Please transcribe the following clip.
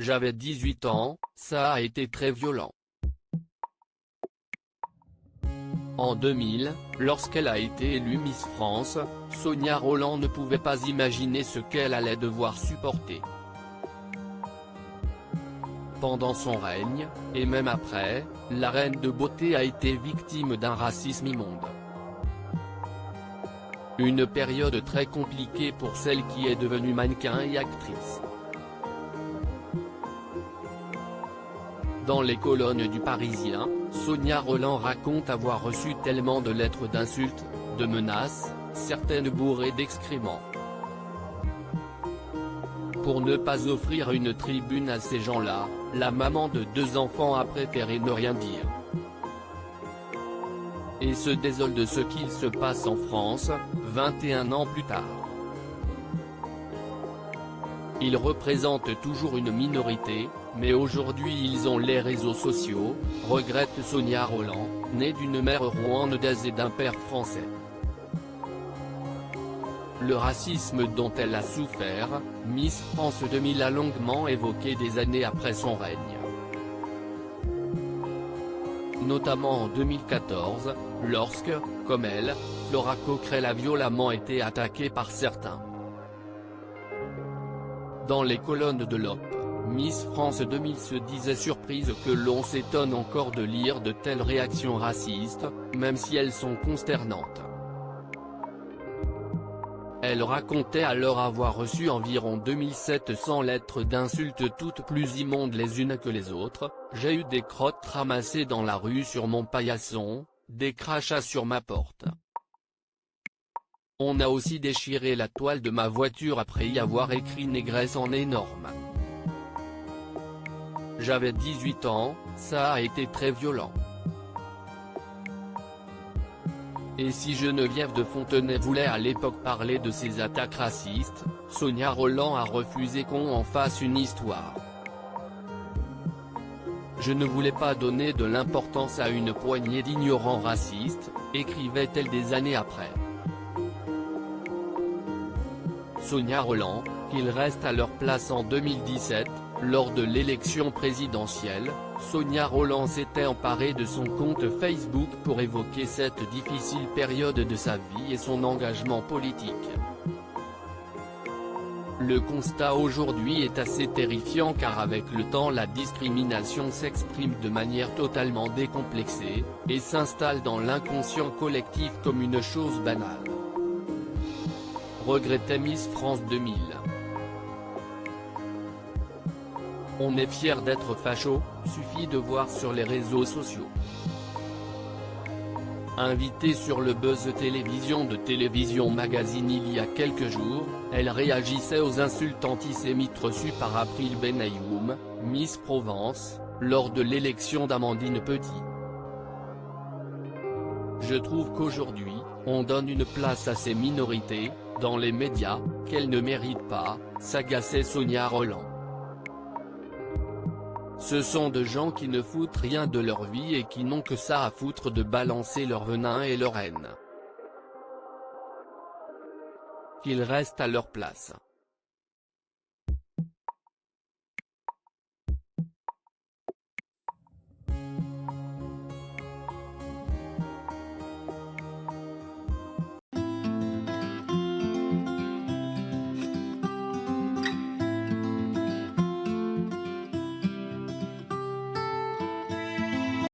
J'avais 18 ans, ça a été très violent. En 2000, lorsqu'elle a été élue Miss France, Sonia Rolland ne pouvait pas imaginer ce qu'elle allait devoir supporter. Pendant son règne, et même après, la reine de beauté a été victime d'un racisme immonde. Une période très compliquée pour celle qui est devenue mannequin et actrice. Dans les colonnes du Parisien, Sonia Rolland raconte avoir reçu tellement de lettres d'insultes, de menaces, certaines bourrées d'excréments. Pour ne pas offrir une tribune à ces gens-là, la maman de 2 enfants a préféré ne rien dire. Et se désole de ce qu'il se passe en France, 21 ans plus tard. Ils représentent toujours une minorité, mais aujourd'hui ils ont les réseaux sociaux, regrette Sonia Rolland, née d'une mère rwandaise et d'un père français. Le racisme dont elle a souffert, Miss France 2000 a longuement évoqué des années après son règne. Notamment en 2014, lorsque, comme elle, Flora Coquerel a violemment été attaquée par certains. Dans les colonnes de l'Op, Miss France 2000 se disait surprise que l'on s'étonne encore de lire de telles réactions racistes, même si elles sont consternantes. Elle racontait alors avoir reçu environ 2700 lettres d'insultes toutes plus immondes les unes que les autres. J'ai eu des crottes ramassées dans la rue sur mon paillasson, des crachats sur ma porte. On a aussi déchiré la toile de ma voiture après y avoir écrit négresse en énorme. J'avais 18 ans, ça a été très violent. Et si Geneviève de Fontenay voulait à l'époque parler de ces attaques racistes, Sonia Rolland a refusé qu'on en fasse une histoire. Je ne voulais pas donner de l'importance à une poignée d'ignorants racistes, écrivait-elle des années après. Sonia Rolland, qu'ils restent à leur place en 2017, lors de l'élection présidentielle, Sonia Rolland s'était emparée de son compte Facebook pour évoquer cette difficile période de sa vie et son engagement politique. Le constat aujourd'hui est assez terrifiant car avec le temps la discrimination s'exprime de manière totalement décomplexée, et s'installe dans l'inconscient collectif comme une chose banale. Regrettait Miss France 2000. On est fier d'être facho, suffit de voir sur les réseaux sociaux. Invitée sur le Buzz Télévision de Télévision Magazine il y a quelques jours, elle réagissait aux insultes antisémites reçues par April Benayoum, Miss Provence, lors de l'élection d'Amandine Petit. Je trouve qu'aujourd'hui, on donne une place à ces minorités, dans les médias, qu'elles ne méritent pas, s'agaçait Sonia Rolland. Ce sont de gens qui ne foutent rien de leur vie et qui n'ont que ça à foutre de balancer leur venin et leur haine. Qu'ils restent à leur place.